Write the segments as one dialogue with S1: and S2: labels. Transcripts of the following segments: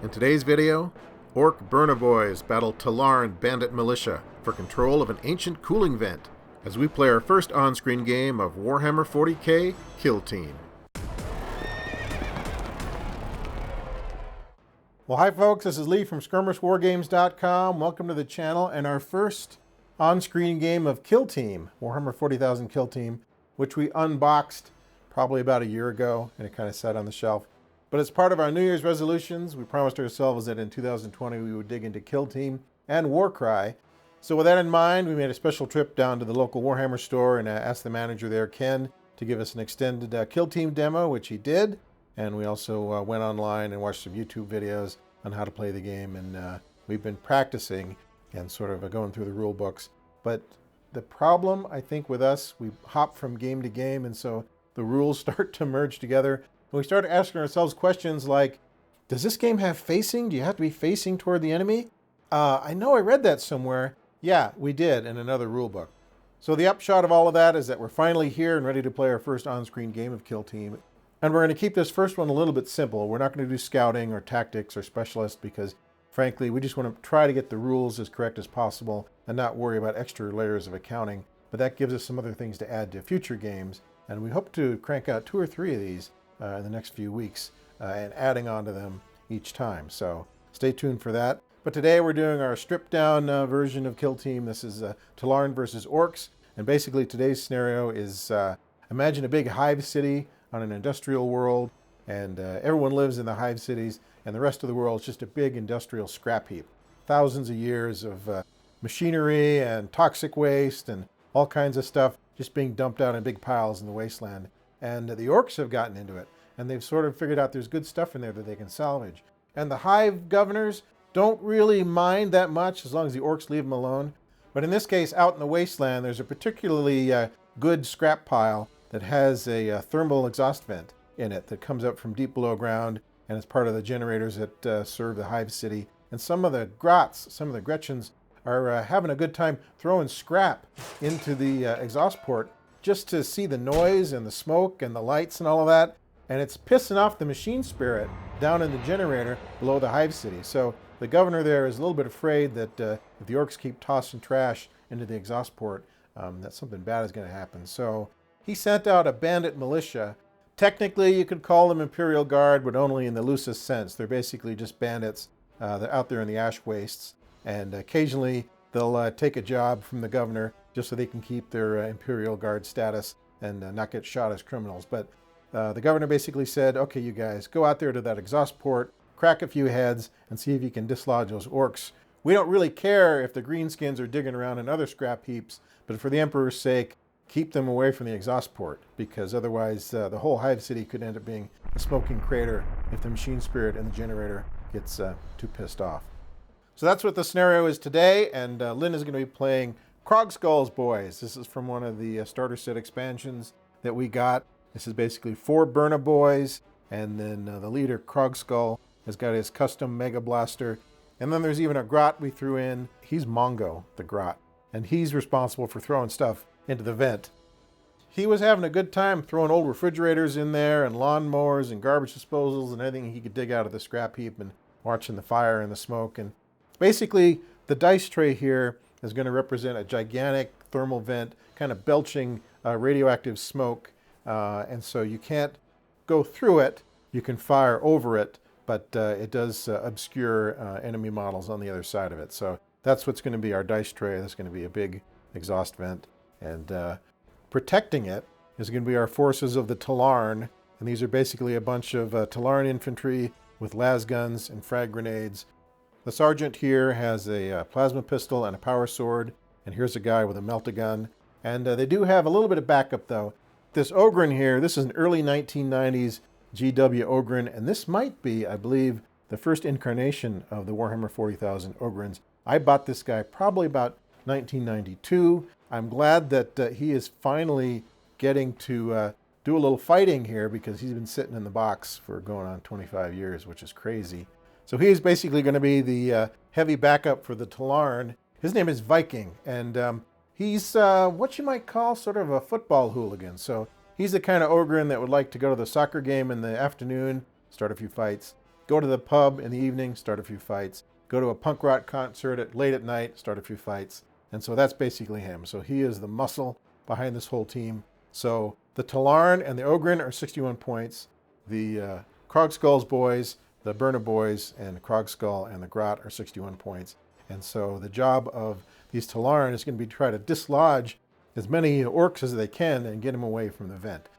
S1: In today's video, Ork Burna Boyz battle Tallarn bandit militia for control of an ancient cooling vent as we play our first on-screen game of Warhammer 40k Kill Team. Well, hi folks, this is Lee from skirmishwargames.com. Welcome to the channel and our first on-screen game of Kill Team, Warhammer 40,000 Kill Team, which we unboxed probably about a year ago, and it kind of sat on the shelf. But as part of our New Year's resolutions, we promised ourselves that in 2020 we would dig into Kill Team and Warcry. So with that in mind, we made a special trip down to the local Warhammer store and asked the manager there, Ken, to give us an extended Kill Team demo, which he did. And we also went online and watched some YouTube videos on how to play the game. And we've been practicing and sort of going through the rule books. But the problem, I think, with us, we hop from game to game, and so the rules start to merge together. And we start asking ourselves questions like, does this game have facing? Do you have to be facing toward the enemy? I know I read that somewhere. Yeah, we did in another rule book. So the upshot of all of that is that we're finally here and ready to play our first on-screen game of Kill Team. And we're going to keep this first one a little bit simple. We're not going to do scouting or tactics or specialists because, frankly, we just want to try to get the rules as correct as possible and not worry about extra layers of accounting. But that gives us some other things to add to future games. And we hope to crank out 2 or 3 of these in the next few weeks and adding on to them each time. So stay tuned for that. But today we're doing our stripped down version of Kill Team. This is Tallarn versus Orcs. And basically today's scenario is imagine a big hive city on an industrial world, and everyone lives in the hive cities, and the rest of the world is just a big industrial scrap heap. Thousands of years of machinery and toxic waste and all kinds of stuff just being dumped out in big piles in the wasteland. And the orcs have gotten into it, and they've sort of figured out there's good stuff in there that they can salvage. And the hive governors don't really mind that much as long as the orcs leave them alone. But in this case, out in the wasteland, there's a particularly good scrap pile that has a thermal exhaust vent in it that comes up from deep below ground, and it's part of the generators that serve the hive city. And some of the grots, some of the Gretchens, are having a good time throwing scrap into the exhaust port just to see the noise and the smoke and the lights and all of that. And it's pissing off the machine spirit down in the generator below the hive city. So the governor there is a little bit afraid that if the orcs keep tossing trash into the exhaust port, that something bad is going to happen. So he sent out a bandit militia. Technically, you could call them Imperial Guard, but only in the loosest sense. They're basically just bandits. They're out there in the ash wastes. And occasionally, they'll take a job from the governor just so they can keep their Imperial Guard status and not get shot as criminals. But the governor basically said, okay, you guys, go out there to that exhaust port, crack a few heads, and see if you can dislodge those orcs. We don't really care if the greenskins are digging around in other scrap heaps, but for the Emperor's sake, keep them away from the exhaust port, because otherwise the whole hive city could end up being a smoking crater if the machine spirit and the generator gets too pissed off. So that's what the scenario is today, and Lynn is going to be playing Krogskull's Boys. This is from one of the starter set expansions that we got. This is basically 4 Burna Boyz, and then the leader, Krogskull, has got his custom Mega Blaster. And then there's even a grot we threw in. He's Mongo, the grot, and he's responsible for throwing stuff into the vent. He was having a good time throwing old refrigerators in there and lawnmowers and garbage disposals and anything he could dig out of the scrap heap and watching the fire and the smoke. And basically, the dice tray here is going to represent a gigantic thermal vent, kind of belching radioactive smoke. And so you can't go through it. You can fire over it, but it does obscure enemy models on the other side of it. So that's what's going to be our dice tray. That's going to be a big exhaust vent. And protecting it is going to be our forces of the Tallarn. And these are basically a bunch of Tallarn infantry with las guns and frag grenades. The sergeant here has a plasma pistol and a power sword. And here's a guy with a melt-a-gun. And they do have a little bit of backup, though. This Ogryn here, this is an early 1990s GW Ogryn. And this might be, I believe, the first incarnation of the Warhammer 40,000 Ogryns. I bought this guy probably about 1992. I'm glad that he is finally getting to do a little fighting here because he's been sitting in the box for going on 25 years, which is crazy. So he's basically going to be the heavy backup for the Tallarn. His name is Viking, and he's what you might call sort of a football hooligan. So he's the kind of Ogryn that would like to go to the soccer game in the afternoon, start a few fights, Go to the pub in the evening, start a few fights. Go to a punk rock concert late at night, start a few fights. And so that's basically him. So he is the muscle behind this whole team. So the Tallarn and the Ogryn are 61 points. The Krogskull's boys, the Burna Boyz, and Krogskull and the Grot are 61 points. And so the job of these Tallarn is going to be to try to dislodge as many orcs as they can and get them away from the vent.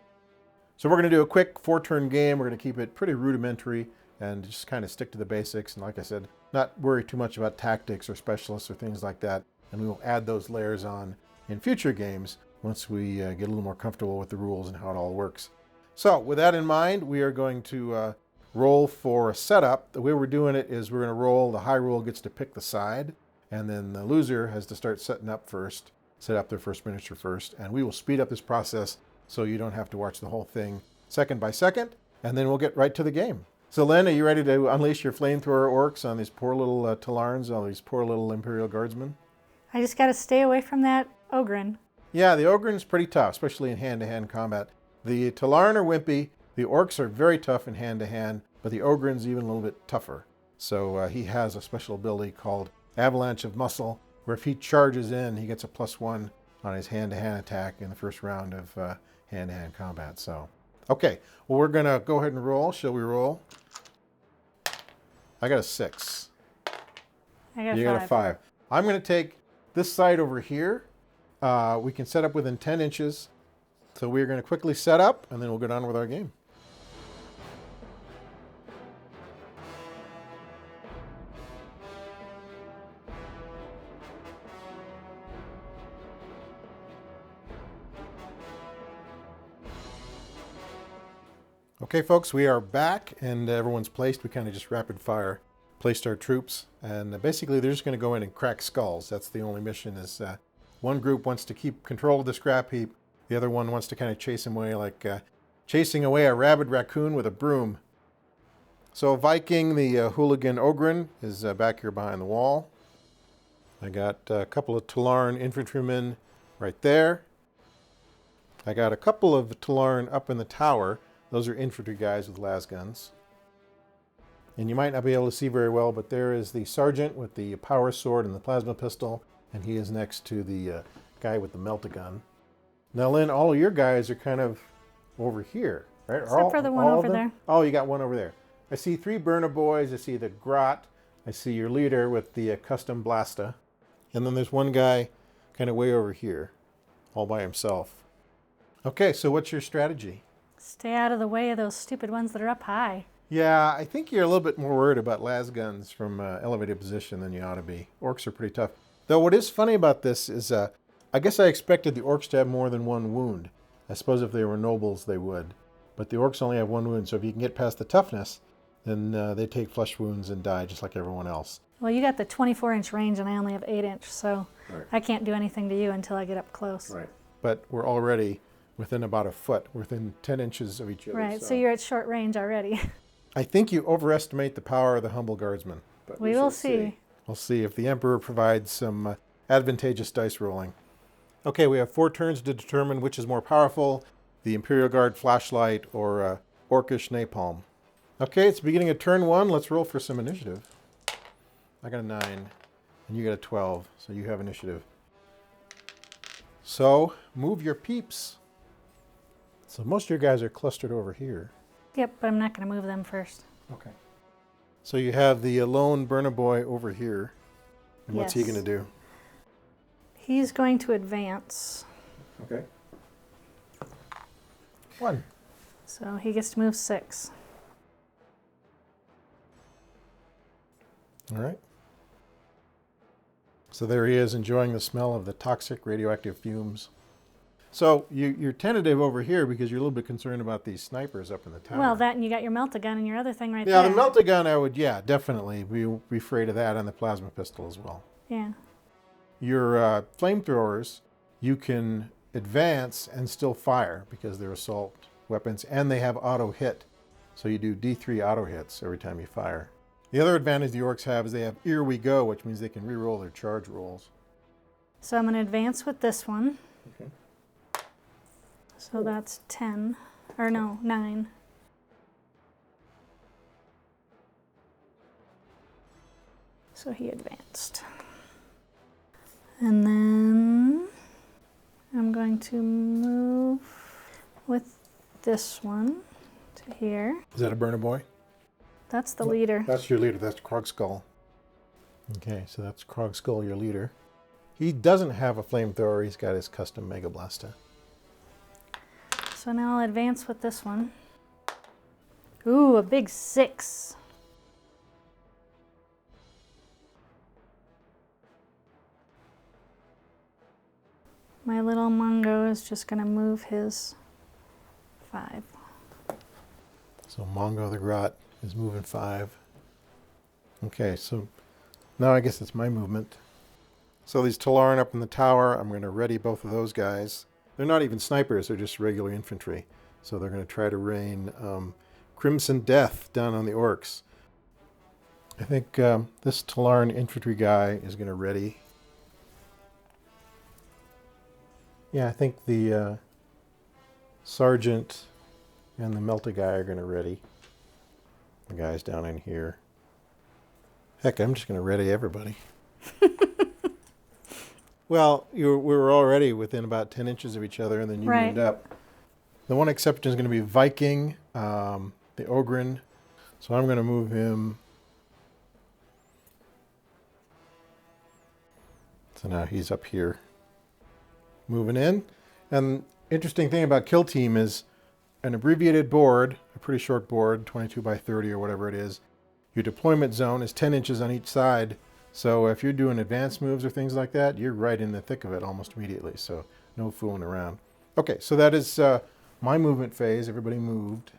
S1: So we're going to do a quick 4-turn game. We're going to keep it pretty rudimentary and just kind of stick to the basics. And like I said, not worry too much about tactics or specialists or things like that. And we will add those layers on in future games once we get a little more comfortable with the rules and how it all works. So with that in mind, we are going to roll for a setup. The way we're doing it is we're going to roll. The high roll gets to pick the side, and then the loser has to start setting up first, set up their first miniature first. And we will speed up this process so you don't have to watch the whole thing second by second, and then we'll get right to the game. So Lynn, are you ready to unleash your flamethrower orcs on these poor little Tallarns, all these poor little Imperial Guardsmen?
S2: I just got to stay away from that Ogryn.
S1: Yeah, the Ogryn's pretty tough, especially in hand-to-hand combat. The Tallarn are wimpy. The orcs are very tough in hand-to-hand, but the Ogryn's even a little bit tougher. So he has a special ability called Avalanche of Muscle, where if he charges in, he gets a +1 on his hand-to-hand attack in the first round of hand-to-hand combat. So, okay, well, we're going to go ahead and roll. Shall we roll? I got a 6.
S2: I got a 5.
S1: You got a 5. I'm going to take this side over here. We can set up within 10 inches. So we're going to quickly set up, and then we'll get on with our game. Okay, folks, we are back, and everyone's placed. We kind of just rapid fire placed our troops, and basically they're just going to go in and crack skulls. That's the only mission. Is one group wants to keep control of the scrap heap. The other one wants to kind of chase him away, like chasing away a rabid raccoon with a broom. So Viking, the hooligan Ogryn, is back here behind the wall. I got a couple of Tallarn infantrymen right there. I got a couple of Tallarn up in the tower. Those are infantry guys with las guns. And you might not be able to see very well, but there is the sergeant with the power sword and the plasma pistol, and he is next to the guy with the melt-a-gun. Now, Lynn, all of your guys are kind of over here, right?
S2: Except for the one over there.
S1: Oh, you got one over there. I see 3 Burna Boyz. I see the Grot. I see your leader with the custom blasta. And then there's one guy kind of way over here, all by himself. Okay, so what's your strategy?
S2: Stay out of the way of those stupid ones that are up high.
S1: Yeah, I think you're a little bit more worried about las guns from elevated position than you ought to be. Orcs are pretty tough. Though what is funny about this is I guess I expected the orcs to have more than 1 wound. I suppose if they were nobles, they would. But the orcs only have 1 wound, so if you can get past the toughness, then they take flesh wounds and die just like everyone else.
S2: Well, you got the 24-inch range, and I only have 8-inch, so right. I can't do anything to you until I get up close.
S1: Right. But we're already within about a foot, within 10 inches of each other.
S2: Right, so you're at short range already.
S1: I think you overestimate the power of the humble guardsman. But
S2: we will see.
S1: We'll see if the Emperor provides some advantageous dice rolling. Okay, we have 4 turns to determine which is more powerful, the Imperial Guard flashlight or Orcish napalm. Okay, it's the beginning of turn 1. Let's roll for some initiative. I got a 9, and you got a 12, so you have initiative. So, move your peeps. So most of your guys are clustered over here.
S2: Yep, but I'm not going to move them first.
S1: Okay. So you have the lone Burna Boy over here. And what's he going to do?
S2: He's going to advance.
S1: Okay. 1.
S2: So he gets to move 6.
S1: All right. So there he is, enjoying the smell of the toxic radioactive fumes. So you're tentative over here because you're a little bit concerned about these snipers up in the tower.
S2: Well, that and you got your melt-a-gun and your other thing right there.
S1: Yeah, the melt-a-gun I would, definitely be afraid of that, and the plasma pistol as well.
S2: Yeah.
S1: Your flamethrowers, you can advance and still fire because they're assault weapons, and they have auto hit. So you do D3 auto hits every time you fire. The other advantage the orcs have is they have Here We Go, which means they can re-roll their charge rolls.
S2: So I'm going to advance with this one.
S1: Okay.
S2: So that's 10, or no, 9. So he advanced. And then I'm going to move with this one to here.
S1: Is that a Burna Boy?
S2: That's the leader.
S1: That's your leader. That's Krogskull. Okay, so that's Krogskull, your leader. He doesn't have a flamethrower. He's got his custom Mega Blaster.
S2: So now I'll advance with this one. Ooh, a big 6. My little Mongo is just going to move his 5.
S1: So Mongo the Grot is moving 5. Okay, so now I guess it's my movement. So these Tallarn up in the tower, I'm going to ready both of those guys. They're not even snipers, they're just regular infantry. So they're going to try to rain Crimson Death down on the Orcs. I think this Tallarn infantry guy is going to ready. Yeah, I think the Sergeant and the Melta guy are going to ready. The guys down in here. Heck, I'm just going to ready everybody. Well, we were already within about 10 inches of each other, and then you moved up. The one exception is going to be Viking, the Ogryn. So I'm going to move him. So now he's up here, moving in. And interesting thing about Kill Team is an abbreviated board, a pretty short board, 22 by 30 or whatever it is. Your deployment zone is 10 inches on each side. So if you're doing advanced moves or things like that, you're right in the thick of it almost immediately. So no fooling around. Okay, so that is my movement phase. Everybody moved.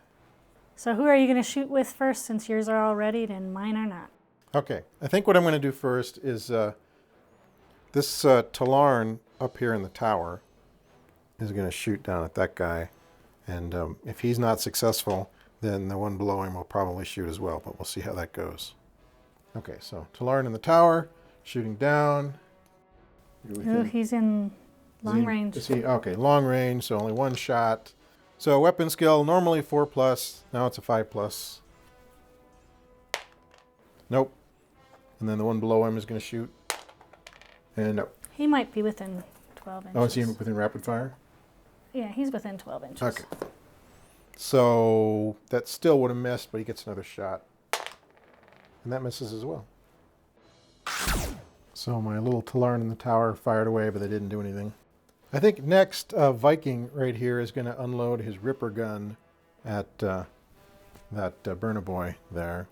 S2: So who are you going to shoot with first, since yours are all readied and mine are not?
S1: Okay, I think what I'm going to do first is this Tallarn up here in the tower is going to shoot down at that guy. And if he's not successful, then the one below him will probably shoot as well, but we'll see how that goes. Okay, so Tallarn in the tower, shooting down.
S2: Ooh, he's in long range.
S1: Is he? Okay, long range, so only one shot. So weapon skill, normally 4+, now it's a 5+. Nope. And then the one below him is going to shoot. And nope.
S2: He might be within 12 inches.
S1: Oh, is he within rapid fire?
S2: Yeah, he's within 12 inches.
S1: Okay. So that still would have missed, but he gets another shot. And that misses as well. So my little Tallarn in the tower fired away, but they didn't do anything. I think next Viking right here is going to unload his Ripper gun at that Burna Boy there.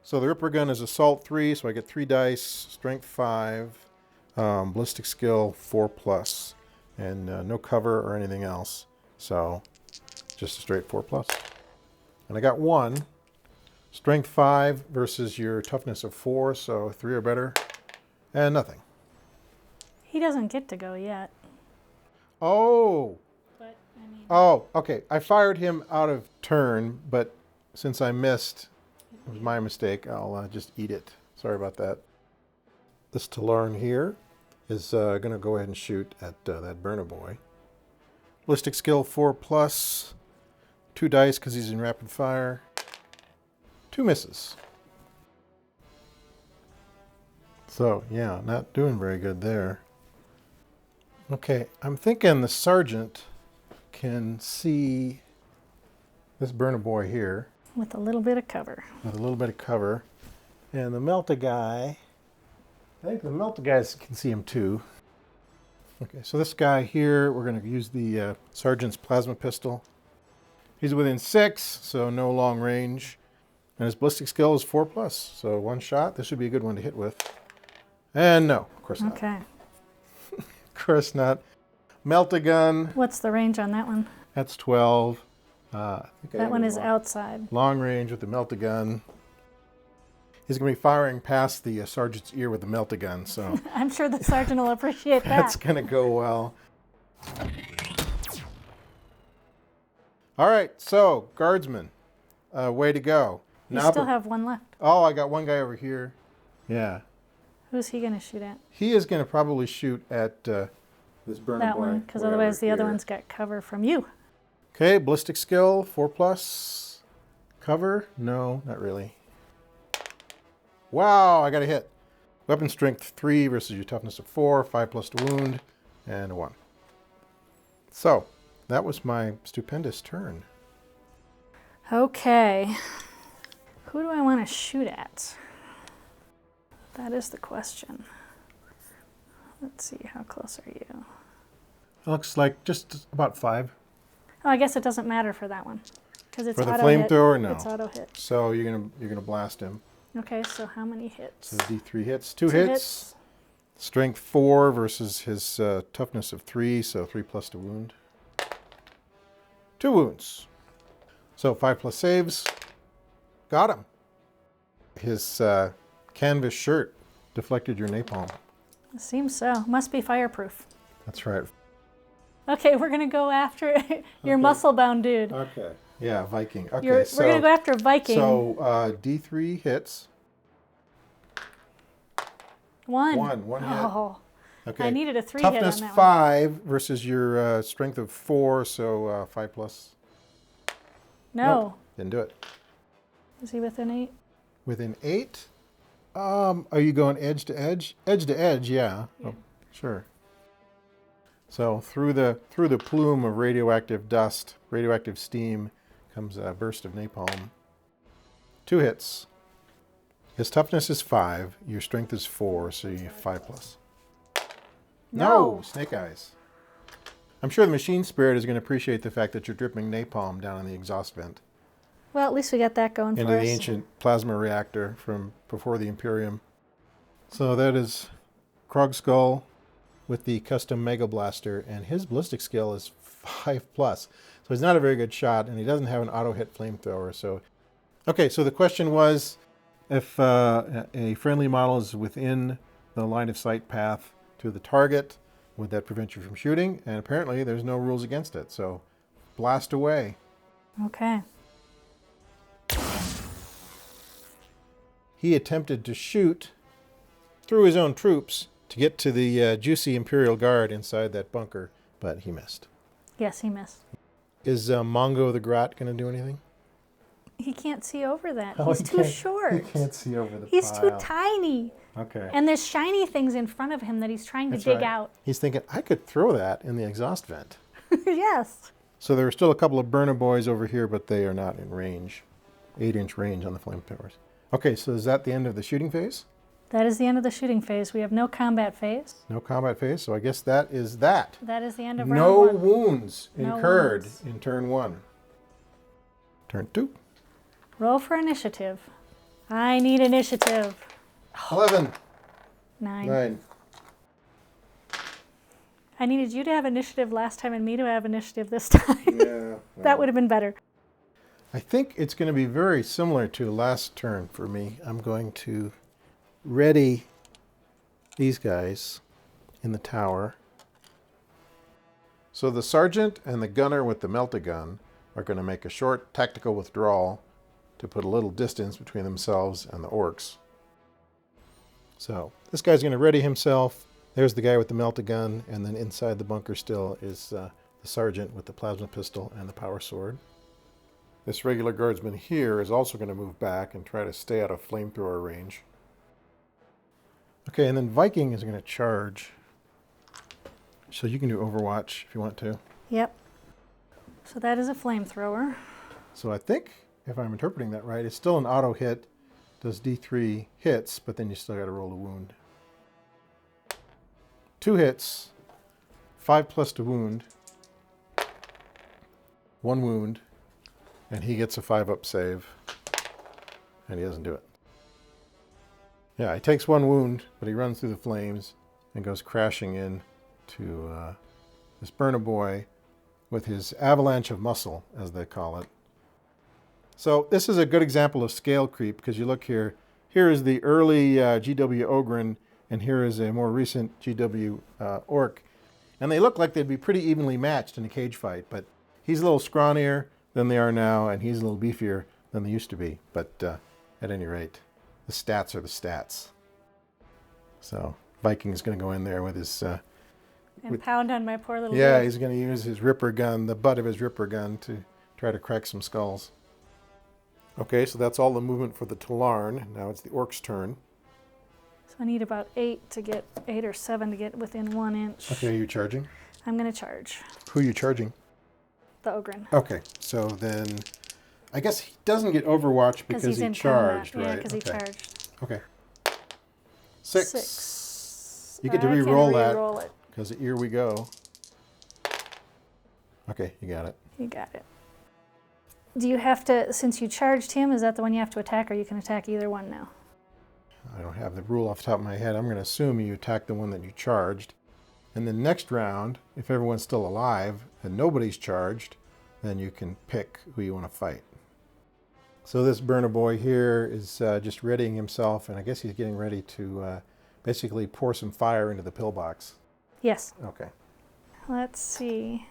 S1: So the Ripper gun is Assault 3, so I get 3 dice, Strength 5, Ballistic Skill 4+, and no cover or anything else. So just a straight 4+. And I got 1. Strength 5 versus your toughness of 4, so 3 or better. And nothing.
S2: He doesn't get to go yet.
S1: Oh!
S2: But, I mean...
S1: Oh, okay. I fired him out of turn, but since I missed, it was my mistake. I'll just eat it. Sorry about that. This Tallarn here is going to go ahead and shoot at that Burna Boy. Ballistic Skill 4+, 2 dice because he's in rapid fire. 2 misses. So, yeah, not doing very good there. Okay, I'm thinking the Sergeant can see this Burna Boy here.
S2: With a little bit of cover.
S1: With a little bit of cover. And the Melta guy, I think the Melta guys can see him too. Okay, so this guy here, we're going to use the Sergeant's plasma pistol. He's within 6, so no long range. And his ballistic skill is 4+, so 1 shot. This should be a good one to hit with. And no, of course not.
S2: Okay.
S1: Of course not. Melta gun.
S2: What's the range on that one?
S1: That's 12.
S2: That one is outside.
S1: Long range with the Melta gun. He's going to be firing past the sergeant's ear with the Melta gun, so...
S2: I'm sure the sergeant will appreciate that.
S1: That's going to go well. All right, so, Guardsman. Way to go.
S2: You still have 1 left.
S1: Oh, I got 1 guy over here. Yeah.
S2: Who's he going to shoot at?
S1: He is going to probably shoot at this Burna Boy.
S2: That one, because otherwise the other one's got cover from you.
S1: Okay, ballistic skill, 4+. Cover? No, not really. Wow, I got a hit. Weapon strength 3 versus your toughness of 4, 5 plus to wound, and a 1. So, that was my stupendous turn.
S2: Okay. Who do I want to shoot at? That is the question. Let's see, how close are you?
S1: It looks like just about 5.
S2: Oh, I guess it doesn't matter for that one. Because it's
S1: For the
S2: auto hit.
S1: flamethrower, no.
S2: It's auto hit.
S1: So you're gonna blast him.
S2: Okay, so how many hits?
S1: So D3 hits. 2 hits. Strength 4 versus his toughness of 3, so 3 plus to wound. 2 wounds. So 5 plus saves. Got him. His canvas shirt deflected your napalm.
S2: It seems so. Must be fireproof.
S1: That's right.
S2: Okay, we're gonna go after your muscle-bound dude.
S1: Okay. Yeah, Viking. Okay,
S2: We're gonna go after Viking.
S1: So D3 hits.
S2: One.
S1: One hit.
S2: Oh,
S1: Okay.
S2: I needed a 3 hit on
S1: Toughness
S2: that
S1: 5 versus your strength of 4, so 5 plus.
S2: one. No.
S1: Didn't do it.
S2: Is he within 8?
S1: Within 8? Are you going edge to edge? Edge to edge, yeah. Oh, sure. So through the plume of radioactive dust, radioactive steam, comes a burst of napalm. 2 hits. His toughness is 5. Your strength is 4, so you have 5 plus. No! Snake eyes. I'm sure the machine spirit is going to appreciate the fact that you're dripping napalm down in the exhaust vent.
S2: Well, at least we got that going for us.
S1: Into the ancient plasma reactor from before the Imperium. So that is Krogskull with the custom Mega Blaster, and his ballistic skill is 5 plus. So he's not a very good shot, and he doesn't have an auto-hit flamethrower. So, okay, so the question was, if a friendly model is within the line of sight path to the target, would that prevent you from shooting? And apparently there's no rules against it, so blast away.
S2: Okay.
S1: He attempted to shoot through his own troops to get to the juicy Imperial Guard inside that bunker, but he missed.
S2: Yes, he missed.
S1: Is Mongo the Grat going to do anything?
S2: He can't see over that.
S1: Oh,
S2: He's
S1: he
S2: too
S1: can't-
S2: short.
S1: He can't see over the
S2: He's
S1: pile.
S2: too tiny.
S1: Okay.
S2: And there's shiny things in front of him that he's trying to
S1: That's
S2: dig
S1: right.
S2: out.
S1: He's thinking, I could throw that in the exhaust vent.
S2: Yes.
S1: So there are still a couple of Burna Boyz over here, but they are not in range. 8-inch range on the flamethrowers. Okay, so is that the end of the shooting phase?
S2: That is the end of the shooting phase. We have no combat phase.
S1: No combat phase, so I guess that is that.
S2: That is the end of
S1: No
S2: round 1.
S1: wounds
S2: No
S1: incurred
S2: wounds.
S1: in turn 1. Turn 2.
S2: Roll for initiative. I need initiative.
S1: 11.
S2: 9.
S1: 9.
S2: I needed you to have initiative last time and me to have initiative this time.
S1: Yeah.
S2: That would have been better.
S1: I think it's going to be very similar to last turn for me. I'm going to ready these guys in the tower. So the sergeant and the gunner with the melt-a-gun are going to make a short tactical withdrawal to put a little distance between themselves and the orcs. So this guy's going to ready himself. There's the guy with the melt-a-gun, and then inside the bunker still is the sergeant with the plasma pistol and the power sword. This regular guardsman here is also going to move back and try to stay out of flamethrower range. Okay, and then Viking is going to charge. So you can do Overwatch if you want to.
S2: Yep. So that is a flamethrower.
S1: So I think, if I'm interpreting that right, it's still an auto hit. Does D3 hits, but then you still got to roll a wound. 2 hits, 5 plus to wound, 1 wound, and he gets a 5-up save, and he doesn't do it. Yeah, he takes 1 wound, but he runs through the flames and goes crashing in to this Burna Boy with his avalanche of muscle, as they call it. So this is a good example of scale creep, because you look here. Here is the early GW Ogryn, and here is a more recent GW Ork. And they look like they'd be pretty evenly matched in a cage fight, but he's a little scrawnier than they are now, and he's a little beefier than they used to be. But at any rate, the stats are the stats. So Viking is going to go in there with his...
S2: And pound on my poor little
S1: yeah,
S2: dude.
S1: he's going to use his Ripper gun, the butt of his Ripper gun, to try to crack some skulls. Okay, so that's all the movement for the Tallarn. Now it's the Ork's turn.
S2: So I need about 8 or 7 to get within 1 inch.
S1: Okay, are you charging?
S2: I'm going to charge.
S1: Who are you charging?
S2: The Ogryn.
S1: Okay, so then I guess he doesn't get Overwatch because
S2: he's
S1: he
S2: in
S1: charged,
S2: combat.
S1: right?
S2: Yeah, because he charged.
S1: Okay. 6.
S2: 6.
S1: You get to
S2: I can
S1: re-roll that
S2: re-roll it.
S1: because here we go. Okay, you got it.
S2: You got it. Do you have to, since you charged him, is that the one you have to attack, or you can attack either one now?
S1: I don't have the rule off the top of my head. I'm going to assume you attack the one that you charged. And then next round, if everyone's still alive and nobody's charged, then you can pick who you want to fight. So this Burna Boy here is just readying himself, and I guess he's getting ready to basically pour some fire into the pillbox.
S2: Yes.
S1: Okay.
S2: Let's see.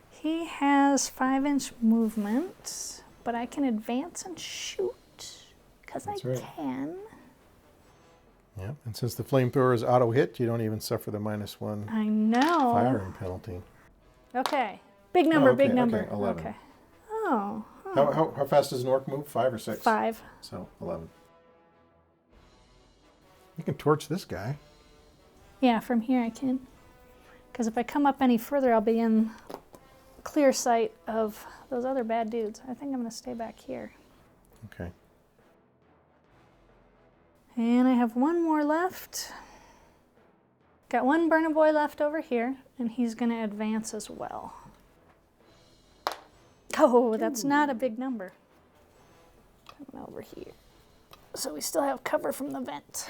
S2: He has 5-inch movement, but I can advance and shoot because I
S1: right.
S2: can.
S1: Yeah, and since the flamethrower is auto hit, you don't even suffer the -1
S2: I know.
S1: firing penalty.
S2: Okay. Big number,
S1: okay,
S2: big number.
S1: okay, 11.
S2: Okay. Oh.
S1: How fast does an orc move? 5 or 6?
S2: 5.
S1: So 11. You can torch this guy.
S2: Yeah, from here I can. Because if I come up any further, I'll be in clear sight of those other bad dudes. I think I'm going to stay back here.
S1: Okay.
S2: And I have one more left. Got one Burna Boy left over here, and he's going to advance as well. Oh, that's not a big number. Coming over here. So we still have cover from the vent.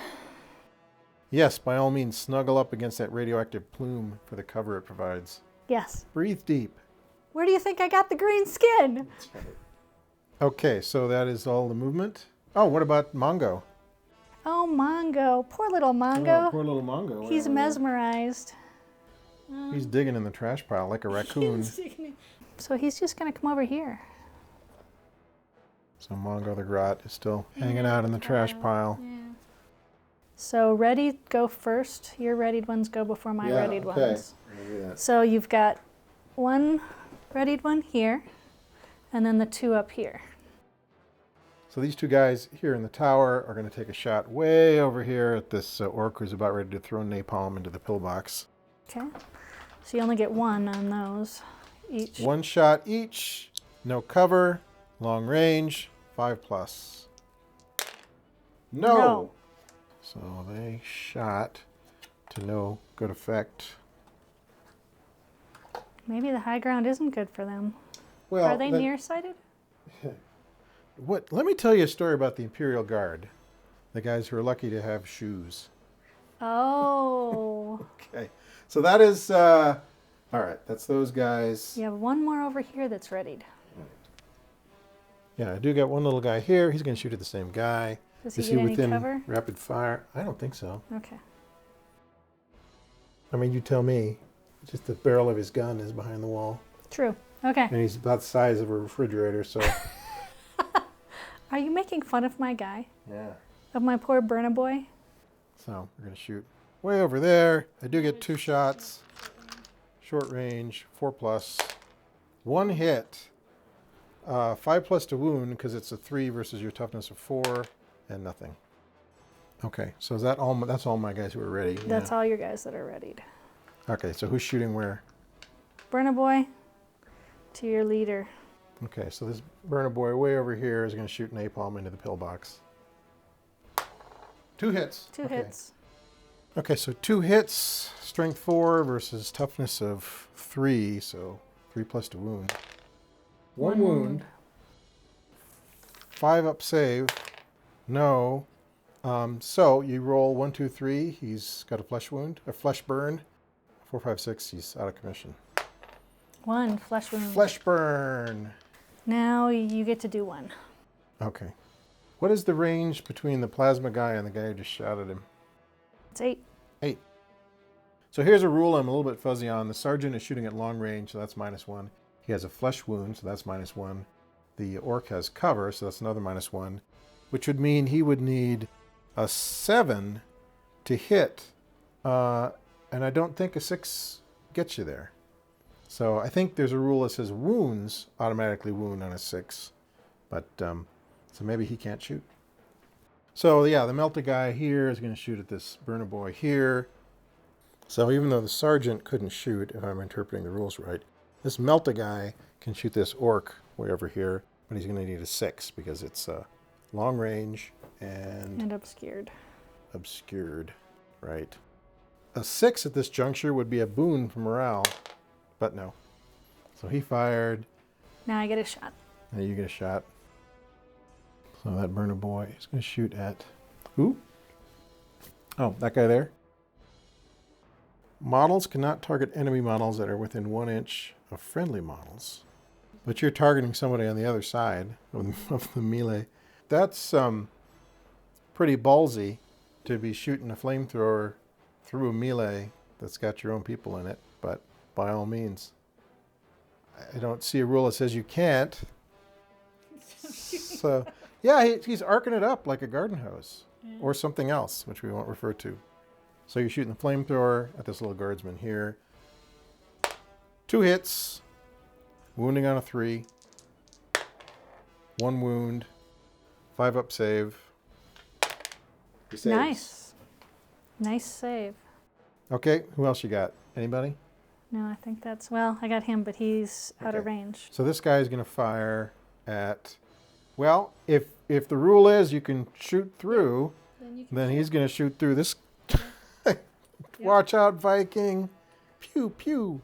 S1: Yes, by all means, snuggle up against that radioactive plume for the cover it provides.
S2: Yes.
S1: Breathe deep.
S2: Where do you think I got the green skin?
S1: Okay, so that is all the movement. Oh, what about Mongo?
S2: Oh, Mongo. Poor little Mongo.
S1: Oh, poor little Mongo.
S2: He's mesmerized.
S1: He's digging in the trash pile like a raccoon.
S2: So he's just going to come over here.
S1: So Mongo the Grot is still hanging out in the trash pile.
S2: Yeah. So ready, go first. Your readied ones go before my readied ones. So you've got one readied one here, and then the 2 up here.
S1: So these 2 guys here in the tower are going to take a shot way over here at this orc who's about ready to throw napalm into the pillbox.
S2: Okay. So you only get 1 on those each.
S1: 1 shot each, no cover, long range, 5+. No! So they shot to no good effect.
S2: Maybe the high ground isn't good for them.
S1: Well,
S2: are they nearsighted?
S1: What? Let me tell you a story about the Imperial Guard. The guys who are lucky to have shoes.
S2: Oh.
S1: Okay. So that is, all right, that's those guys.
S2: You have one more over here that's readied.
S1: Yeah, I do got one little guy here. He's going to shoot at the same guy.
S2: Does he
S1: Is
S2: get
S1: he
S2: any
S1: within
S2: cover?
S1: rapid fire? I don't think so.
S2: Okay.
S1: I mean, you tell me. Just the barrel of his gun is behind the wall.
S2: True. Okay.
S1: And he's about the size of a refrigerator, so.
S2: Are you making fun of my guy?
S1: Yeah.
S2: Of my poor Burna Boy?
S1: So we're going to shoot way over there. I do get 2 shots. Short range, 4+. 1 hit. 5+ to wound because it's a 3 versus your toughness of 4, and nothing. Okay, so is that all? That's all my guys who are ready.
S2: That's all your guys that are readied.
S1: Okay, so who's shooting where?
S2: Burna Boy to your leader.
S1: Okay, so this Burna Boy way over here is going to shoot napalm into the pillbox. 2 hits.
S2: 2 hits.
S1: Okay, so 2 hits, strength 4 versus toughness of 3, so 3+ to wound. 1 wound. 5 up save. No. So you roll 1, 2, 3. He's got a flesh wound, a flesh burn. 4, 5, 6. He's out of commission.
S2: 1 flesh wound.
S1: Flesh burn.
S2: Now you get to do 1.
S1: Okay. What is the range between the plasma guy and the guy who just shot at him?
S2: It's 8.
S1: 8. So here's a rule I'm a little bit fuzzy on. The sergeant is shooting at long range, so that's -1. He has a flesh wound, so that's -1. The orc has cover, so that's another -1, which would mean he would need a 7 to hit, and I don't think a 6 gets you there. So I think there's a rule that says wounds automatically wound on a 6, But, so maybe he can't shoot. So, yeah, the Melta guy here is going to shoot at this Burna Boy here. So even though the sergeant couldn't shoot, if I'm interpreting the rules right, this Melta guy can shoot this Ork way over here, but he's going to need a 6 because it's long range and
S2: obscured.
S1: Obscured, right. A 6 at this juncture would be a boon for morale, but no. So he fired.
S2: Now I get a shot.
S1: Now you get a shot. So that Burna Boy is going to shoot at who? Oh, that guy there. Models cannot target enemy models that are within 1 inch of friendly models. But you're targeting somebody on the other side of the melee. That's pretty ballsy to be shooting a flamethrower through a melee that's got your own people in it. But by all means. I don't see a rule that says you can't. So, yeah, he's arcing it up like a garden hose. Yeah. Or something else, which we won't refer to. So you're shooting the flamethrower at this little guardsman here. 2 hits. Wounding on a 3. 1 wound. 5 up save. He saves.
S2: Nice. Nice save.
S1: Okay, who else you got? Anybody?
S2: No, I think that's... Well, I got him, but he's out of range.
S1: So this guy is going to fire at... Well, if the rule is you can shoot through, then he's going to shoot through this... Watch out, Viking. Pew, pew.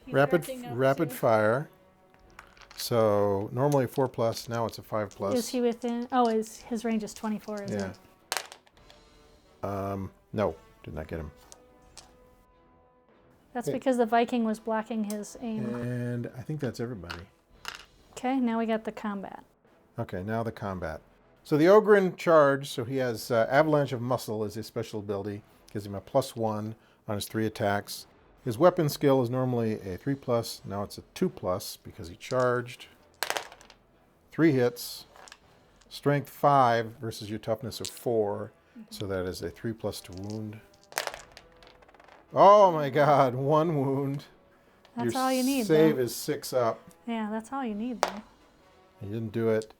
S1: Rapid fire. So normally 4+, now it's a 5+.
S2: Is he within? Oh, his range is 24, isn't it?
S1: No, did not get him.
S2: That's because the Viking was blocking his aim.
S1: And I think that's everybody.
S2: Okay, now we got the combat.
S1: Okay, now the combat. So the Ogryn charge, so he has Avalanche of Muscle as his special ability. Gives him a +1 on his 3 attacks. His weapon skill is normally a 3+. Now it's a 2+ because he charged. 3 hits. Strength 5 versus your toughness of 4. So that is a 3+ to wound. Oh my God, 1 wound.
S2: That's all you need.
S1: Your save is 6 up.
S2: Yeah, that's all you need though.
S1: He didn't do it.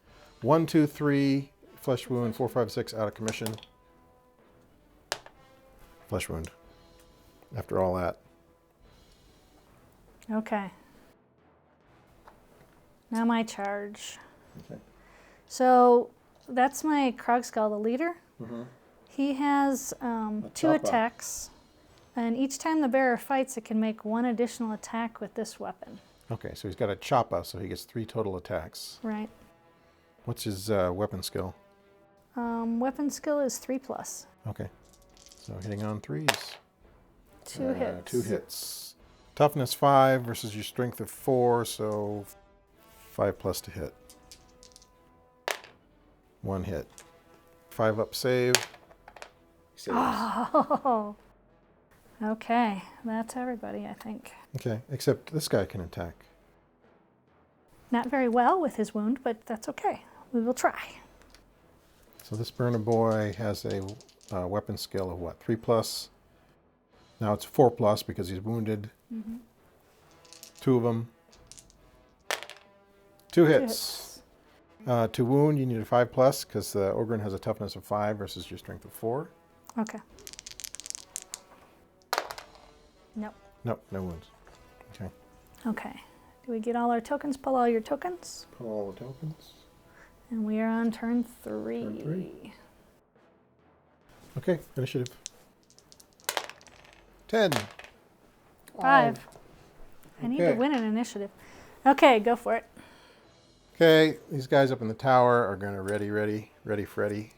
S1: 1, 2, 3, flesh wound, 4, 5, 6, out of commission. Flesh wound. After all that.
S2: Okay. Now my charge.
S1: Okay.
S2: So that's my Krogskull, the leader.
S1: Mm-hmm.
S2: He has 2 attacks. And each time the bearer fights, it can make 1 additional attack with this weapon.
S1: Okay, so he's got a choppa, so he gets 3 total attacks.
S2: Right.
S1: What's his weapon skill?
S2: Weapon skill is 3+.
S1: Okay. So hitting on 3s.
S2: 2 hits.
S1: 2 hits. Toughness 5 versus your strength of 4, so 5+ to hit. 1 hit. 5 up save. Saves.
S2: Oh. Okay, that's everybody, I think.
S1: Okay, except this guy can attack.
S2: Not very well with his wound, but that's okay. We will try.
S1: So this Burna Boy has a weapon skill of what, 3+? Now it's 4+ because he's wounded. Mm-hmm. 2 of them. 2 hits. To wound, you need a 5+ because the Ogryn has a toughness of 5 versus your strength of 4.
S2: Okay. Nope.
S1: Nope, no wounds. Okay.
S2: Okay. Do we get all our tokens? Pull all your tokens.
S1: Pull all the tokens.
S2: And we are on turn 3.
S1: Turn 3. Okay, initiative. 10.
S2: 5. I need to win an initiative. Okay, go for it.
S1: Okay, these guys up in the tower are going to ready Freddy.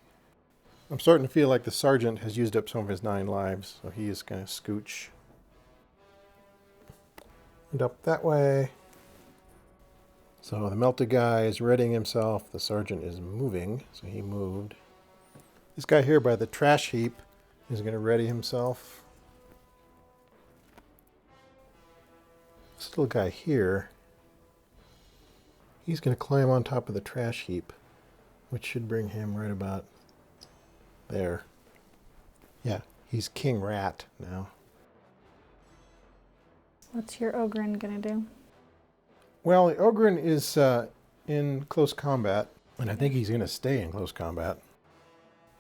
S1: I'm starting to feel like the sergeant has used up some of his 9 lives, so he is going to scooch. And up that way. So the melted guy is readying himself. The sergeant is moving, so he moved. This guy here by the trash heap is going to ready himself. This little guy here, he's going to climb on top of the trash heap, which should bring him right about there. Yeah, he's King Rat now. What's your Ogryn going to do? Well, the Ogryn is in close combat, and I think he's going to stay in close combat.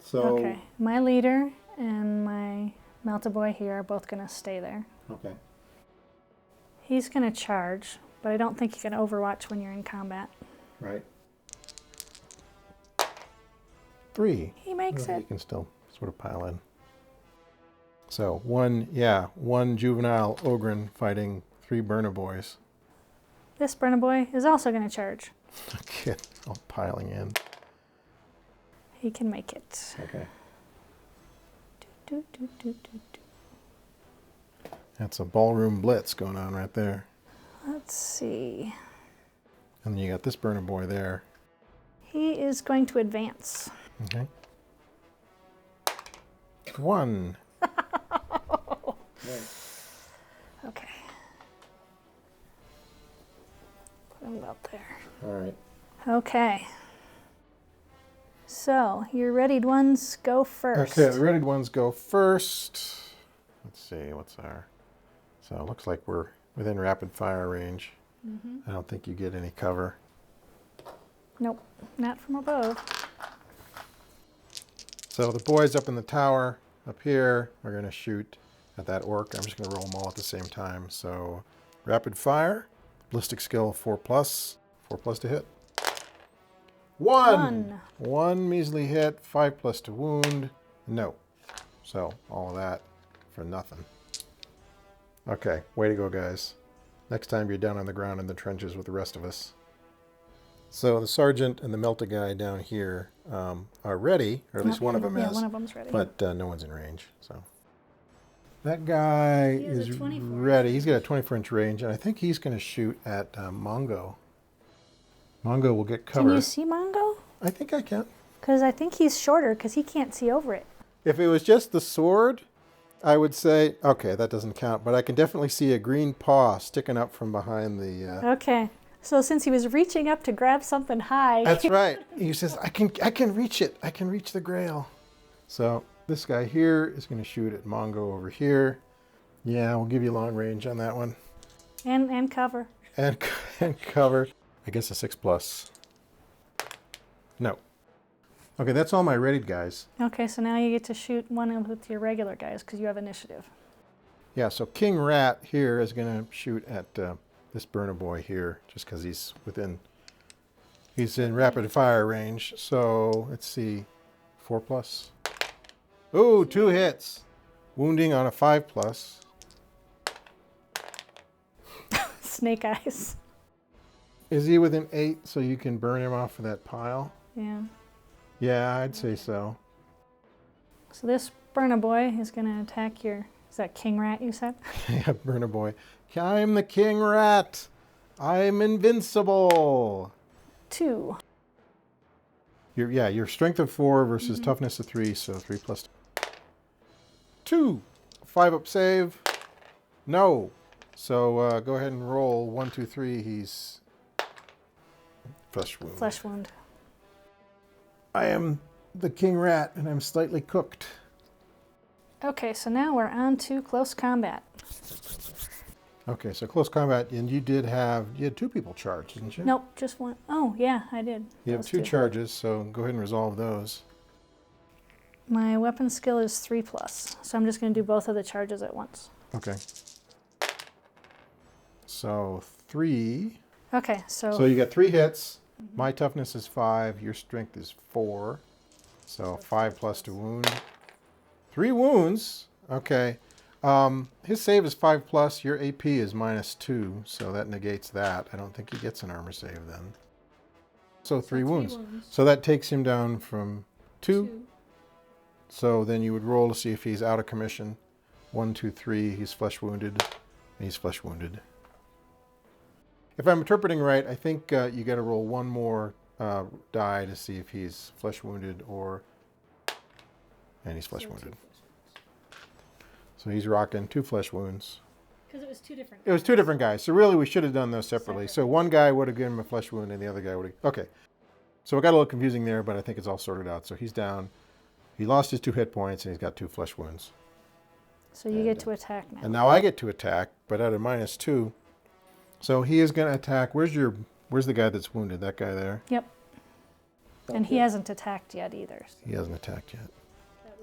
S1: So
S2: okay, my leader and my Melta Boy here are both going to stay there.
S1: Okay.
S2: He's going to charge, but I don't think you can overwatch when you're in combat.
S1: Right. 3.
S2: He makes it.
S1: You can still sort of pile in. So one juvenile Ogryn fighting 3 Burna Boys.
S2: This Burna Boy is also going to charge.
S1: Okay, all piling in.
S2: He can make it.
S1: Okay.
S2: Do, do, do, do, do.
S1: That's a ballroom blitz going on right there.
S2: Let's see.
S1: And then you got this Burna Boy there.
S2: He is going to advance.
S1: Okay. 1.
S2: Okay. Put him about there.
S1: All right.
S2: Okay. So, your readied ones go first.
S1: Okay, the readied ones go first. Let's see, what's our... So it looks like we're within rapid fire range. I don't think you get any cover.
S2: Nope, not from above.
S1: So the boys up in the tower, up here, are going to shoot at that orc. I'm just going to roll them all at the same time. So rapid fire, ballistic skill 4+, 4+ to hit. 1! 1 measly hit, 5+ to wound. No. So all of that for nothing. Okay, way to go, guys. Next time you're down on the ground in the trenches with the rest of us. So the sergeant and the Melta guy down here are ready, or at least one of them is.
S2: Yeah, one of them's ready.
S1: But no one's in range. So that guy is ready. He's got a 24-inch range, and I think he's going to shoot at Mongo. Mongo will get cover.
S2: Can you see Mongo?
S1: I think I can.
S2: Because I think he's shorter, because he can't see over it.
S1: If it was just the sword, I would say, okay, that doesn't count. But I can definitely see a green paw sticking up from behind the...
S2: Okay. So since he was reaching up to grab something high...
S1: That's right. He says, I can reach it. I can reach the grail. So this guy here is going to shoot at Mongo over here. Yeah, we'll give you long range on that one.
S2: And cover.
S1: And cover. I guess a 6+. No. Okay, that's all my readied guys.
S2: Okay, so now you get to shoot one with your regular guys because you have initiative.
S1: Yeah, so King Rat here is going to shoot at this Burna Boy here just because he's in rapid fire range. So let's see, 4+. Ooh, 2 hits. Wounding on a 5+.
S2: Snake eyes.
S1: Is he within 8 so you can burn him off of that pile?
S2: Yeah.
S1: Yeah, I'd say so.
S2: So this Burna Boy is going to attack your... Is that King Rat you said?
S1: Yeah, Burna Boy. I'm the King Rat. I'm invincible.
S2: 2.
S1: Your strength of 4 versus toughness of 3, so 3+. 2. 5-up save. No. So go ahead and roll 1, 2, 3. He's flesh wound.
S2: Flesh wound.
S1: I am the King Rat, and I'm slightly cooked.
S2: Okay, so now we're on to close combat.
S1: Okay, so close combat, and you had 2 people charged, didn't you?
S2: Nope, just one. Oh, yeah, I did.
S1: You have 2 charges, so go ahead and resolve those.
S2: My weapon skill is 3+, so I'm just going to do both of the charges at once.
S1: Okay. So 3.
S2: Okay, so...
S1: So you got 3 hits. My toughness is 5. Your strength is 4. So 5+ to wound. 3 wounds. Okay. His save is 5+. Your AP is -2, so that negates that. I don't think he gets an armor save then. So 3 wounds. So that takes him down from 2. So then you would roll to see if he's out of commission. 1, 2, 3. He's flesh wounded. And he's flesh wounded. If I'm interpreting right, I think you got to roll 1 more die to see if he's flesh wounded or... And he's flesh wounded. So he's rocking 2 flesh wounds.
S2: Because it was 2 different guys.
S1: It was 2 different guys. So really we should have done those separately. So one guy would have given him a flesh wound and the other guy would have... Okay. So it got a little confusing there, but I think it's all sorted out. So he's down. He lost his 2 hit points and he's got 2 flesh wounds.
S2: So you get to attack now.
S1: And now I get to attack, but at a -2. So he is going to attack. Where's your Where's the guy that's wounded? That guy there?
S2: Yep. And he hasn't attacked yet either. So.
S1: He hasn't attacked yet.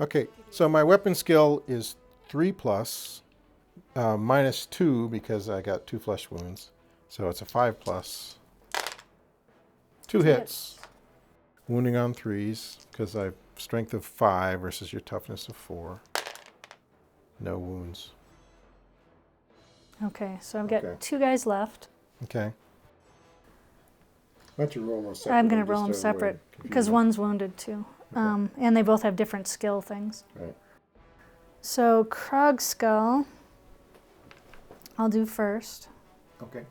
S1: Okay, so my weapon skill is 3+, -2 because I got 2 flesh wounds. So it's a 5+. 2 hits. Wounding on 3s because I have strength of 5 versus your toughness of 4. No wounds.
S2: Okay, so I've got 2 guys left.
S1: Okay.
S3: Why don't you roll them separate?
S2: I'm going to roll them separate because one's wounded too.
S1: Okay.
S2: And they both have different skill things.
S3: Right.
S2: So Krog Skull, I'll do first.
S3: Okay.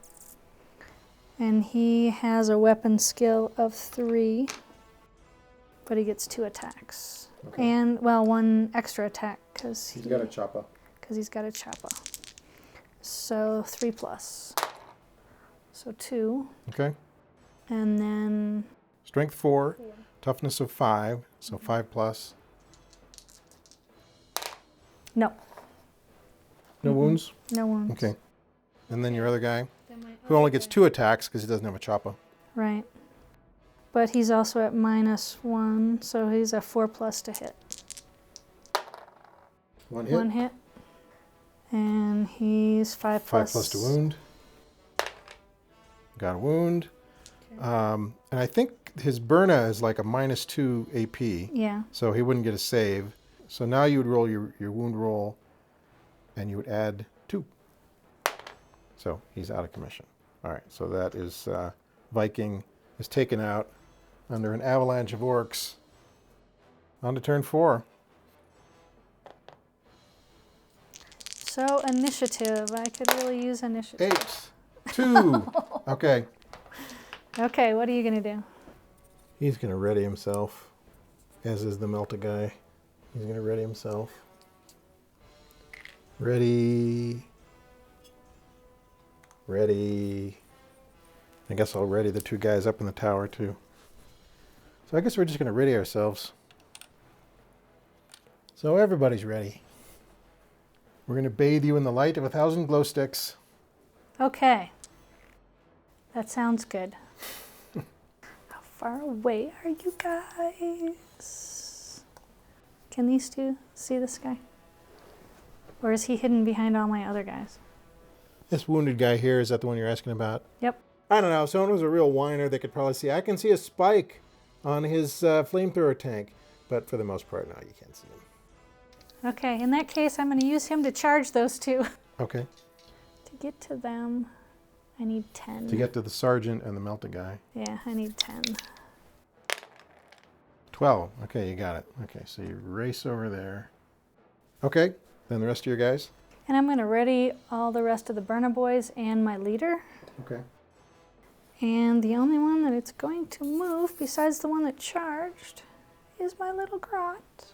S2: And he has a weapon skill of 3, but he gets 2 attacks.
S3: Okay.
S2: And, well, 1 extra attack because
S3: He's got a chopper.
S2: Because he's got a chopper. So 3+. So 2.
S1: Okay.
S2: And then...
S1: Strength 4, toughness of 5, so 5+.
S2: No.
S1: No wounds?
S2: No wounds.
S1: Okay. And then your other guy, who only gets 2 attacks because he doesn't have a chopper.
S2: Right. But he's also at -1, so he's a 4+ to hit.
S3: 1 hit.
S2: 1 hit. And he's 5+.
S1: 5+ to wound. Got a wound. And I think his Burna is like a -2 AP.
S2: Yeah.
S1: So he wouldn't get a save. So now you would roll your wound roll, and you would add 2. So he's out of commission. All right, so that is Viking is taken out under an avalanche of orcs. On to turn 4.
S2: So initiative. I could really use initiative.
S1: 8, 2. Okay.
S2: Okay, what are you going to do?
S1: He's going to ready himself, as is the Melta guy. He's going to ready himself. Ready. Ready. I guess I'll ready the 2 guys up in the tower, too. So I guess we're just going to ready ourselves. So everybody's ready. We're going to bathe you in the light of 1,000 glow sticks.
S2: Okay. That sounds good. How far away are you guys? Can these 2 see this guy? Or is he hidden behind all my other guys?
S1: This wounded guy here, is that the one you're asking about?
S2: Yep.
S1: I don't know. If someone was a real whiner, they could probably see. I can see a spike on his flamethrower tank, but for the most part, no, you can't see him.
S2: Okay, in that case, I'm going to use him to charge those 2.
S1: Okay.
S2: To get to them, I need 10.
S1: To get to the sergeant and the Melta guy.
S2: Yeah, I need 10.
S1: 12. Okay, you got it. Okay, so you race over there. Okay, then the rest of your guys.
S2: And I'm going to ready all the rest of the Burna Boyz and my leader.
S1: Okay.
S2: And the only one that it's going to move, besides the one that charged, is my little grot.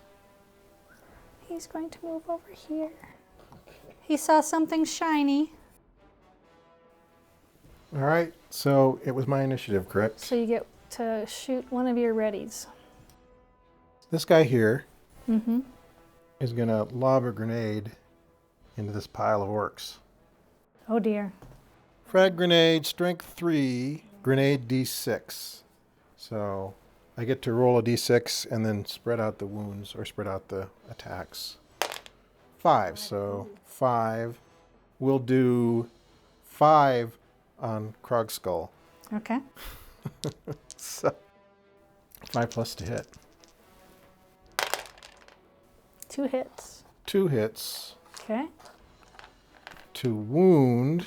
S2: He's going to move over here. He saw something shiny.
S1: All right, so it was my initiative, correct?
S2: So you get to shoot one of your readies.
S1: This guy here is going to lob a grenade into this pile of orcs.
S2: Oh dear.
S1: Frag grenade, strength 3, grenade D6. So I get to roll a D6 and then spread out the wounds or spread out the attacks. 5, so 5. We'll do 5 on Krog Skull.
S2: Okay.
S1: So 5+ to hit.
S2: 2 hits.
S1: 2 hits.
S2: Okay.
S1: To wound.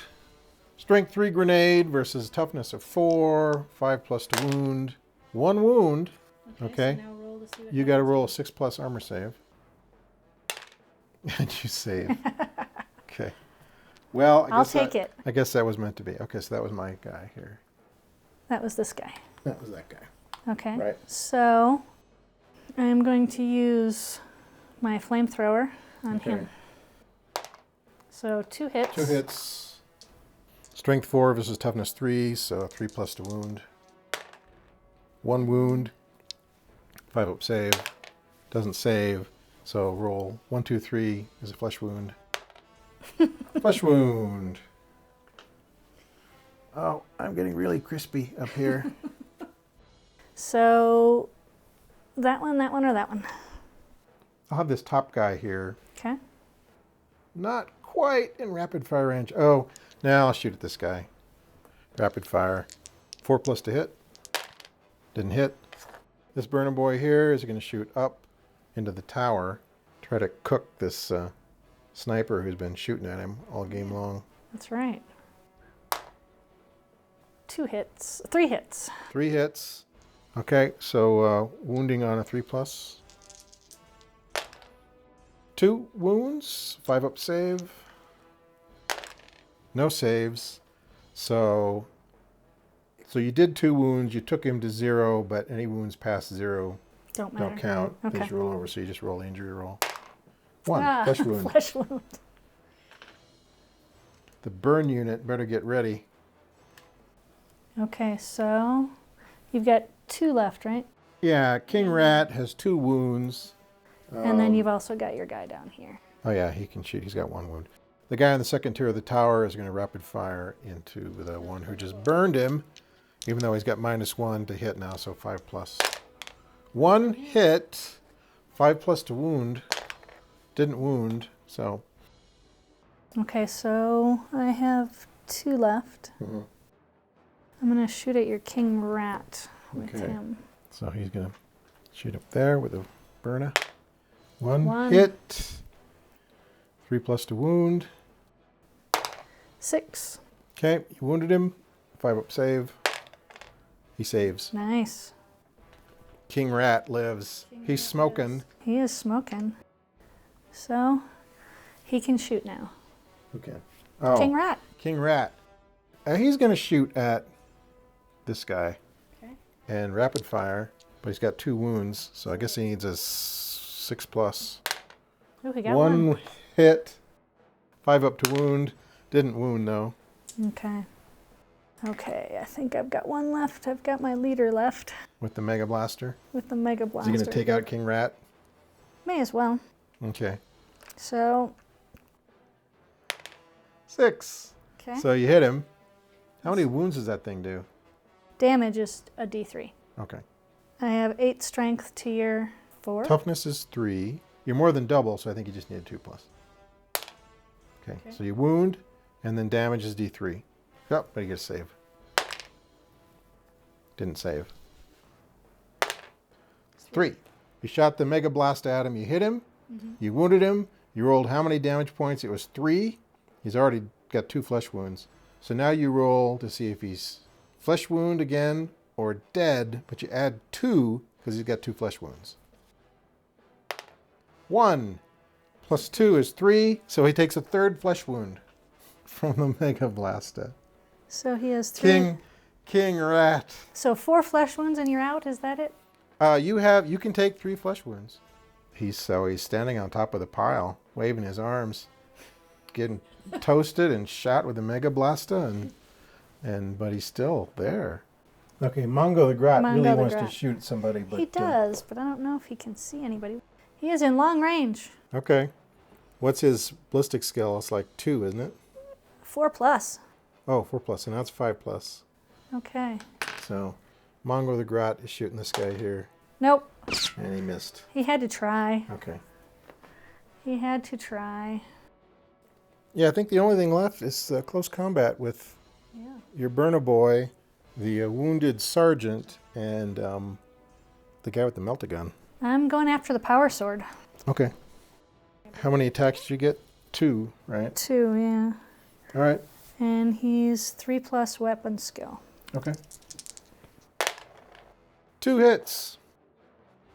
S1: Strength 3 grenade versus toughness of 4. 5+ to wound. 1 wound. Okay.
S2: So now roll to see what
S1: You got to roll a 6+ armor save. And you save. Okay. Well,
S2: I'll take it.
S1: I guess that was meant to be. Okay, so that was my guy here.
S2: That was this guy.
S1: That was that guy.
S2: Okay.
S1: Right.
S2: So I'm going to use my flamethrower on him. So 2 hits.
S1: 2 hits. Strength 4 versus toughness 3, so 3+ to wound. 1 wound. 5 up save. Doesn't save, so roll 1, 2, 3 is a flesh wound. Flesh wound. Oh, I'm getting really crispy up here.
S2: So that one, or that one?
S1: I'll have this top guy here.
S2: Okay.
S1: Not quite in rapid fire range. Oh, now I'll shoot at this guy. Rapid fire. 4+ to hit. Didn't hit. This Burna Boy here is going to shoot up into the tower. Try to cook this sniper who's been shooting at him all game long.
S2: That's right. 2 hits. 3 hits.
S1: 3 hits. Okay, so wounding on a 3+. 2 wounds. 5 up save. No saves. So you did 2 wounds. You took him to 0, but any wounds past 0 don't count.
S2: Okay.
S1: These roll over, so you just roll the injury roll. 1 flesh wound.
S2: Flesh wound.
S1: The burn unit better get ready.
S2: Okay, so you've got 2 left, right?
S1: Yeah, King Rat has 2 wounds.
S2: And then you've also got your guy down here.
S1: Oh yeah, he can shoot. He's got 1 wound. The guy on the second tier of the tower is going to rapid fire into the one who just burned him, even though he's got -1 to hit now, so 5+. 1 hit, 5+ to wound. Didn't wound, so.
S2: Okay, so I have 2 left.
S1: Mm-hmm.
S2: I'm going to shoot at your King Rat with him.
S1: So he's going to shoot up there with a Burna. 1
S2: 1
S1: hit, 3+ to wound.
S2: 6.
S1: Okay, you wounded him. 5 up save. He saves.
S2: Nice.
S1: King Rat lives. He's smoking.
S2: He is smoking. So he can shoot now.
S1: Okay. Oh,
S2: King Rat.
S1: King Rat. He's going to shoot at this guy.
S2: Okay.
S1: And rapid fire, but he's got 2 wounds, so I guess he needs a 6+.
S2: Oh, he got
S1: 1 hit, 5 up to wound. Didn't wound though.
S2: Okay. Okay, I think I've got 1 left. I've got my leader left.
S1: With the Mega Blaster.
S2: With the Mega
S1: Is
S2: Blaster.
S1: he going to take out King Rat?
S2: May as well.
S1: Okay.
S2: So.
S1: 6.
S2: Okay.
S1: So you hit him. How many wounds does that thing do?
S2: Damage is a D3.
S1: Okay.
S2: I have 8 strength to your 4.
S1: Toughness is 3. You're more than double, so I think you just need a 2+. Okay. So you wound, and then damage is D3. Yep, but you get a save. Didn't save. 3. You shot the Mega Blast at him. You hit him. Mm-hmm. You wounded him. You rolled how many damage points? It was 3. He's already got 2 flesh wounds. So now you roll to see if he's flesh wound again or dead, but you add 2 because he's got 2 flesh wounds. 1 plus 2 is 3, so he takes a 3rd flesh wound from the Mega Blaster.
S2: So he has 3.
S1: King Rat.
S2: So 4 flesh wounds and you're out, is that it?
S1: You can take 3 flesh wounds. He's standing on top of the pile, waving his arms, getting toasted and shot with the Mega Blaster, but he's still there. Okay, Mongo the Grat really wants to shoot somebody, but
S2: he does, but I don't know if he can see anybody. He is in long range.
S1: Okay. What's his ballistic skill? It's like 2, isn't it?
S2: 4+.
S1: Oh, 4+, and that's 5+.
S2: Okay.
S1: So, Mongo the Grat is shooting this guy here.
S2: Nope.
S1: And he missed.
S2: He had to try.
S1: Okay.
S2: He had to try.
S1: Yeah, I think the only thing left is close combat with your Burna Boy, the wounded sergeant, and the guy with the melta-gun.
S2: I'm going after the power sword.
S1: Okay. How many attacks did you get? 2, right?
S2: 2, yeah.
S1: All right.
S2: And he's 3+ weapon skill.
S1: Okay. 2 hits.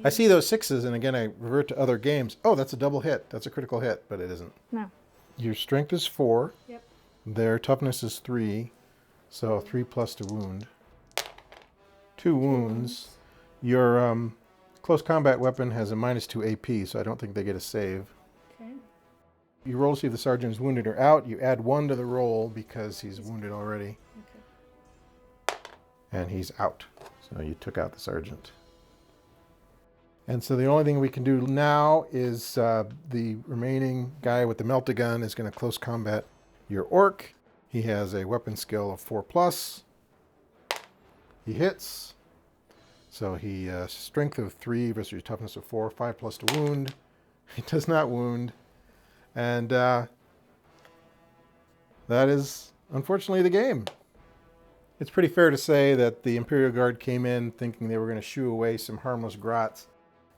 S1: I see those 6s, and again, I revert to other games. Oh, that's a double hit. That's a critical hit, but it isn't.
S2: No.
S1: Your strength is 4.
S2: Yep.
S1: Their toughness is 3, so 3+ to wound. 2 wounds. Your close combat weapon has a -2 AP, so I don't think they get a save.
S2: Okay.
S1: You roll to see if the sergeant is wounded or out. You add 1 to the roll because he's wounded already. Okay. And he's out. So you took out the sergeant. And so the only thing we can do now is the remaining guy with the melta-gun is going to close combat your orc. He has a weapon skill of 4+. He hits. So he strength of 3 versus toughness of 4, 5+ to wound. He does not wound. And that is unfortunately the game. It's pretty fair to say that the Imperial Guard came in thinking they were going to shoo away some harmless grots,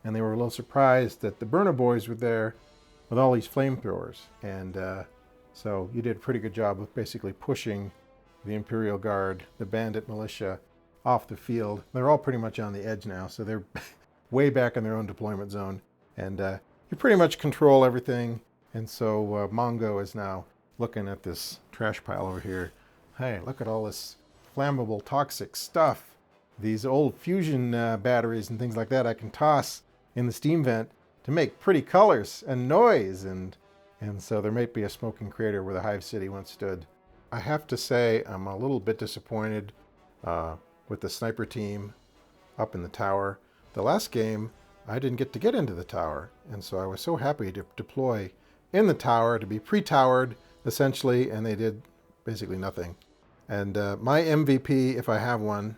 S1: and they were a little surprised that the Burna Boyz were there with all these flamethrowers. And so you did a pretty good job of basically pushing the Imperial Guard, the bandit militia, off the field. They're all pretty much on the edge now, so they're way back in their own deployment zone. And you pretty much control everything. And so Mongo is now looking at this trash pile over here. Hey, look at all this flammable, toxic stuff. These old fusion batteries and things like that I can toss in the steam vent to make pretty colors and noise. And so there might be a smoking crater where the Hive City once stood. I have to say I'm a little bit disappointed with the sniper team up in the tower. The last game, I didn't get into the tower. And so I was so happy to deploy in the tower, to be pre-towered, essentially, and they did basically nothing. And my MVP, if I have one,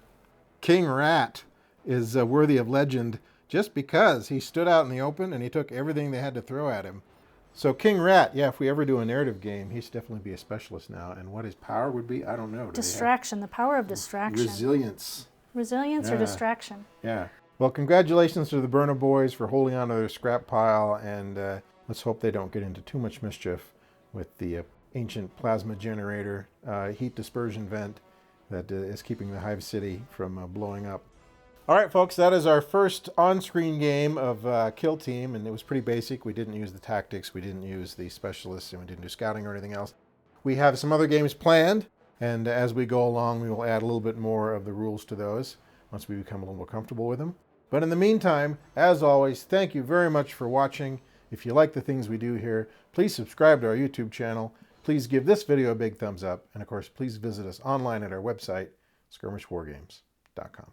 S1: King Rat, is worthy of legend just because he stood out in the open and he took everything they had to throw at him. So King Rat, yeah, if we ever do a narrative game, he should definitely be a specialist now. And what his power would be, I don't know.
S2: Distraction, the power of distraction.
S1: Resilience.
S2: Resilience or distraction.
S1: Yeah. Well, congratulations to the Burna Boyz for holding on to their scrap pile, and let's hope they don't get into too much mischief with the ancient plasma generator heat dispersion vent that is keeping the Hive City from blowing up. All right, folks, that is our first on-screen game of Kill Team, and it was pretty basic. We didn't use the tactics, we didn't use the specialists, and we didn't do scouting or anything else. We have some other games planned, and as we go along, we will add a little bit more of the rules to those once we become a little more comfortable with them. But in the meantime, as always, thank you very much for watching. If you like the things we do here, please subscribe to our YouTube channel. Please give this video a big thumbs up. And of course, please visit us online at our website, skirmishwargames.com.